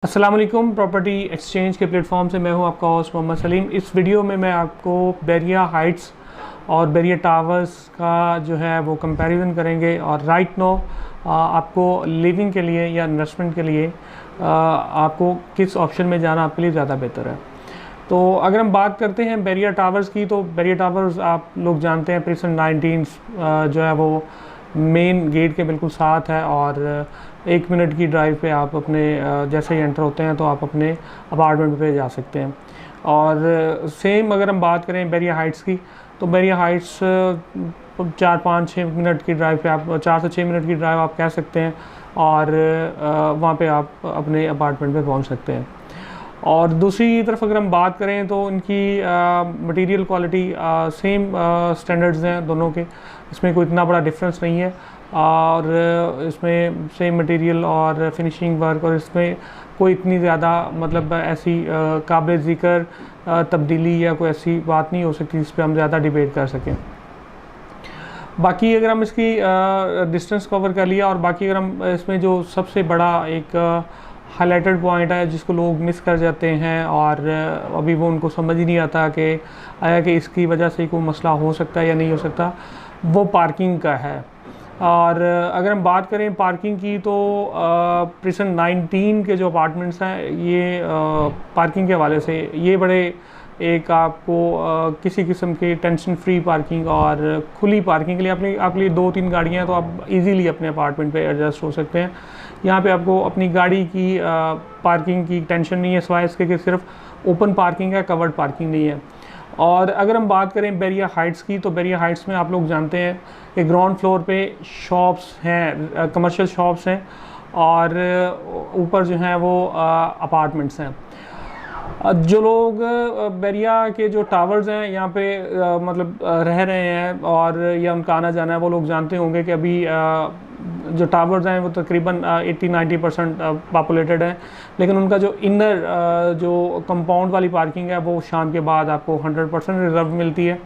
अस्सलाम वालेकुम। Property exchange के प्लेटफॉर्म से मैं हूं आपका होस्ट मोहम्मद सलीम। इस वीडियो में मैं आपको बैरिया हाइट्स और बैरिया टावर्स का जो है वो कंपैरिजन करेंगे और राइट नो आपको लिविंग के लिए या इन्वेस्टमेंट के लिए आपको किस ऑप्शन में जाना आपके लिए ज़्यादा बेहतर है। तो अगर हम बात करते हैं बैरिया टावर्स की, तो बैरिया टावर्स आप लोग जानते हैं प्रिसन 19 जो है वो मेन गेट के बिल्कुल साथ है और 1 मिनट की ड्राइव पे आप अपने जैसे ही एंटर होते हैं तो आप अपने अपार्टमेंट पे जा सकते हैं। और सेम अगर हम बात करें बैरिया हाइट्स की, तो बैरिया हाइट्स 4-5-6 मिनट की ड्राइव पे आप 4 से 6 मिनट की ड्राइव आप कह सकते हैं और वहाँ पे आप अपने अपार्टमेंट पे पहुँच सकते हैं। और दूसरी तरफ अगर हम बात करें तो इनकी मटेरियल क्वालिटी सेम स्टैंडर्ड्स हैं दोनों के, इसमें कोई इतना बड़ा डिफरेंस नहीं है और इसमें सेम मटेरियल और फिनिशिंग वर्क और इसमें कोई इतनी ज़्यादा मतलब ऐसी काबिल ज़िक्र तब्दीली या कोई ऐसी बात नहीं हो सकती जिस पे हम ज़्यादा डिबेट कर सकें। बाकी अगर हम इसकी डिस्टेंस कवर कर लिया और बाकी अगर हम इसमें जो सबसे बड़ा एक हाईलाइटेड पॉइंट है जिसको लोग मिस कर जाते हैं और अभी वो उनको समझ ही नहीं आता कि आया कि इसकी वजह से कोई मसला हो सकता है या नहीं हो सकता, वो पार्किंग का है। और अगर हम बात करें पार्किंग की तो प्रिसन 19 के जो अपार्टमेंट्स हैं ये पार्किंग के हवाले से ये बड़े एक आपको किसी किस्म की टेंशन फ्री पार्किंग और खुली पार्किंग के लिए आपके लिए 2-3 गाड़ियाँ हैं तो आप इजीली अपने अपार्टमेंट पे एडजस्ट हो सकते हैं। यहाँ पे आपको अपनी गाड़ी की पार्किंग की टेंशन नहीं है, सिवाय इसके कि सिर्फ ओपन पार्किंग है, कवर्ड पार्किंग नहीं है। और अगर हम बात करें बैरिया हाइट्स की, तो बैरिया हाइट्स में आप लोग जानते हैं कि ग्राउंड फ्लोर पे शॉप्स हैं, कमर्शियल शॉप्स हैं और ऊपर जो हैं वो अपार्टमेंट्स हैं। जो लोग बैरिया के जो टावर्स हैं यहाँ पे मतलब रह रहे हैं और या उनका आना जाना है, वो लोग जानते होंगे कि अभी जो टावर्स हैं वो तकरीबन 80-90% पॉपुलेटेड हैं, लेकिन उनका जो इनर जो कंपाउंड वाली पार्किंग है वो शाम के बाद आपको 100% रिजर्व मिलती है।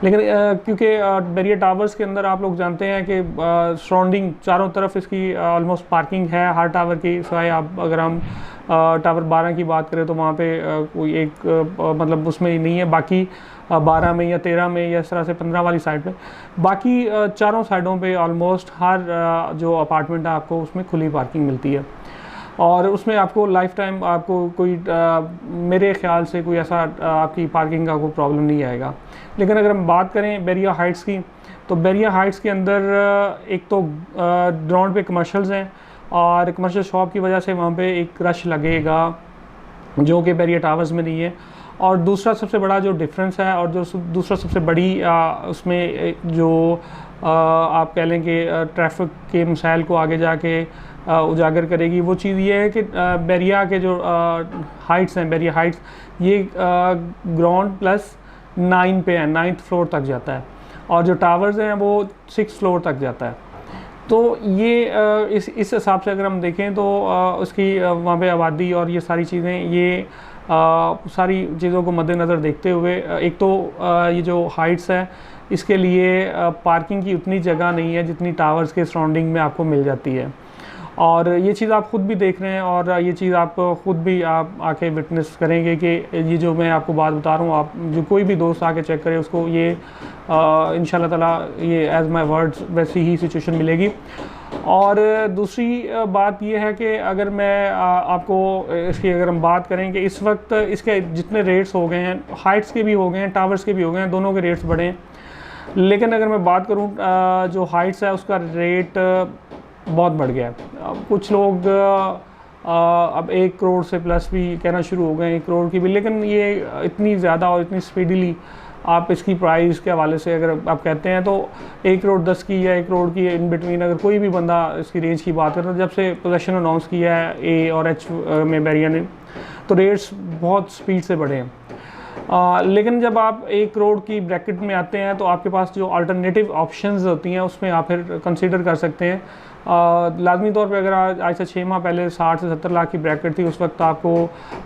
लेकिन क्योंकि बैरिया टावर्स के अंदर आप लोग जानते हैं कि सराउंडिंग चारों तरफ इसकी ऑलमोस्ट पार्किंग है हर टावर की, सिवाय आप अगर हम टावर 12 की बात करें तो वहाँ पे कोई एक मतलब उसमें नहीं है, बाकी 12 में या 13 में या इस तरह से 15 वाली साइड पे बाकी चारों साइडों पे ऑलमोस्ट हर जो अपार्टमेंट है आपको उसमें खुली पार्किंग मिलती है और उसमें आपको लाइफ टाइम आपको कोई मेरे ख्याल से कोई ऐसा आपकी पार्किंग का कोई प्रॉब्लम नहीं आएगा। लेकिन अगर हम बात करें बैरिया हाइट्स की, तो बैरिया हाइट्स के अंदर एक तो ग्राउंड पे कमर्शियल्स हैं और कमर्शियल शॉप की वजह से वहाँ पे एक रश लगेगा जो कि बैरिया टावर्स में नहीं है। और दूसरा सबसे बड़ा जो डिफरेंस है और जो दूसरा सबसे बड़ी उसमें जो आप कह लें कि ट्रैफिक के मसाइल को आगे जाके उजागर करेगी, वो चीज़ ये है कि बैरिया के जो हाइट्स हैं, बैरिया हाइट्स ये ग्राउंड प्लस 9 पे है, 9th फ्लोर तक जाता है और जो टावर्स हैं वो 6th फ्लोर तक जाता है। तो ये इस हिसाब से अगर हम देखें तो उसकी वहाँ पे आबादी और ये सारी चीज़ें ये सारी चीज़ों को मद्देनज़र देखते हुए एक तो ये जो हाइट्स है इसके लिए पार्किंग की उतनी जगह नहीं है जितनी टावर्स के सराउंडिंग में आपको मिल जाती है और ये चीज़ आप ख़ुद भी देख रहे हैं और ये चीज़ आप ख़ुद भी आप आके विटनेस करेंगे कि ये जो मैं आपको बात बता रहा हूँ, आप जो कोई भी दोस्त आके चेक करे उसको ये इंशाल्लाह ताला ये एज़ माय वर्ड्स वैसी ही सिचुएशन मिलेगी। और दूसरी बात ये है कि अगर मैं आपको इसकी अगर हम बात करें कि इस वक्त इसके जितने रेट्स हो गए हैं, हाइट्स के भी हो गए हैं, टावर्स के भी हो गए हैं, दोनों के रेट्स बढ़े हैं। लेकिन अगर मैं बात करूँ जो हाइट्स है उसका रेट बहुत बढ़ गया है। कुछ लोग अब 1 करोड़ से प्लस भी कहना शुरू हो गए, 1 करोड़ की भी, लेकिन ये इतनी ज़्यादा और इतनी स्पीडीली आप इसकी प्राइस के हवाले से अगर आप कहते हैं तो 1 करोड़ 10 की या 1 करोड़ की इन बिटवीन अगर कोई भी बंदा इसकी रेंज की बात करता है, जब से पोजेशन अनाउंस किया है ए और एच में बैरिया ने, तो रेट्स बहुत स्पीड से बढ़े हैं। लेकिन जब आप 1 करोड़ की ब्रैकेट में आते हैं तो आपके पास जो अल्टरनेटिव ऑप्शंस होती हैं उसमें आप फिर कंसीडर कर सकते हैं लाजमी तौर पे अगर आज से 6 माह पहले 60 से 70 लाख की ब्रैकेट थी, उस वक्त आपको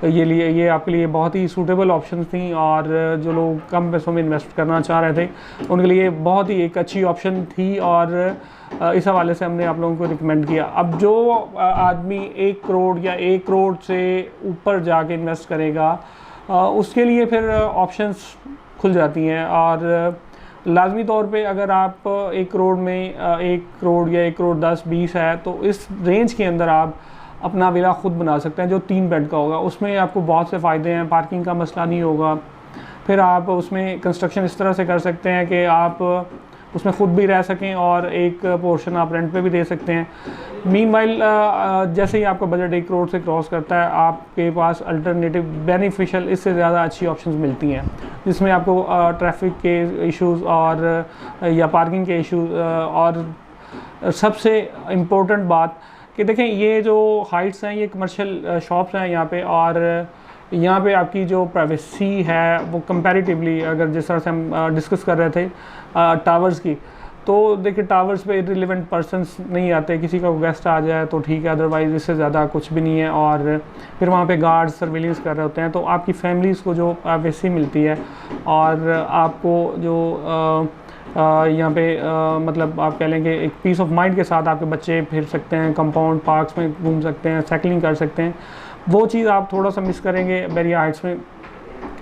ये आपके लिए बहुत ही सूटेबल ऑप्शन थी, और जो लोग कम पैसों में इन्वेस्ट करना चाह रहे थे उनके लिए बहुत ही एक अच्छी ऑप्शन थी, और इस हवाले से हमने आप लोगों को रिकमेंड किया। अब जो आदमी 1 करोड़ या 1 करोड़ से ऊपर जाके इन्वेस्ट करेगा, उसके लिए फिर ऑप्शंस खुल जाती हैं, और लाजमी तौर पे अगर आप 1 करोड़ में 1 करोड़ या 1 करोड़ 10, 20 है, तो इस रेंज के अंदर आप अपना विला खुद बना सकते हैं जो 3 बेड का होगा। उसमें आपको बहुत से फ़ायदे हैं, पार्किंग का मसला नहीं होगा, फिर आप उसमें कंस्ट्रक्शन इस तरह से कर सकते हैं कि आप उसमें ख़ुद भी रह सकें और एक पोर्शन आप रेंट पे भी दे सकते हैं। मीनवाइल जैसे ही आपका बजट 1 करोड़ से क्रॉस करता है, आपके पास अल्टरनेटिव बेनिफिशियल इससे ज़्यादा अच्छी ऑप्शंस मिलती हैं, जिसमें आपको ट्रैफिक के इश्यूज़ और या पार्किंग के इश्यूज़, और सबसे इम्पोर्टेंट बात कि देखें ये जो हाइट्स हैं ये कमर्शियल शॉप्स हैं यहाँ पे, और यहाँ पे आपकी जो प्राइवेसी है वो कंपैरेटिवली, अगर जिस तरह से हम डिस्कस कर रहे थे टावर्स की, तो देखिए टावर्स पे इररिलेवेंट पर्सन्स नहीं आते, किसी का गेस्ट आ जाए तो ठीक है, अदरवाइज़ इससे ज़्यादा कुछ भी नहीं है, और फिर वहाँ पे गार्ड्स सर्विलेंस कर रहे होते हैं, तो आपकी फैमिलीज़ को जो प्राइवेसी मिलती है, और आपको जो यहाँ पे मतलब आप कह लें कि एक पीस ऑफ माइंड के साथ आपके बच्चे फिर सकते हैं, कंपाउंड पार्क्स में घूम सकते हैं, साइकिलिंग कर सकते हैं, वो चीज़ आप थोड़ा सा मिस करेंगे बैरिया हाइट्स में।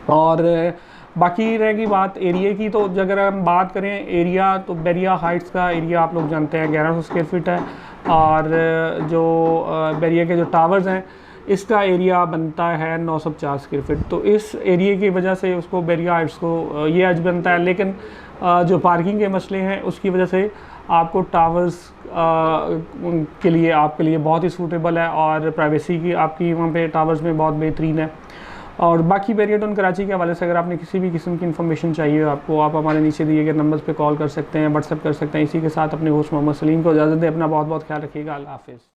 और बाकी रहेगी बात एरिया की, तो अगर हम बात करें एरिया, तो बैरिया हाइट्स का एरिया आप लोग जानते हैं 1100 स्क्वायर फीट है, और जो बैरिया के जो टावर्स हैं इसका एरिया बनता है 950 स्क्वायर फीट। तो इस एरिया की वजह से उसको बैरिया हाइट्स को ये आज बनता है, लेकिन जो पार्किंग के मसले हैं उसकी वजह से आपको टावर्स के लिए आपके लिए बहुत ही सूटेबल है, और प्राइवेसी की आपकी वहाँ पे टावर्स में बहुत बेहतरीन है। और बाकी बैरिया टाउन कराची के हवाले से अगर आपने किसी भी किस्म की इन्फॉर्मेशन चाहिए आपको, आप हमारे नीचे दिए गए नंबर्स पे कॉल कर सकते हैं, व्हाट्सएप कर सकते हैं। इसी के साथ अपने होस्ट मोहम्मद सलीम को इजाज़त दें। अपना बहुत बहुत ख्याल रखिएगा। अल्लाह हाफ़िज़।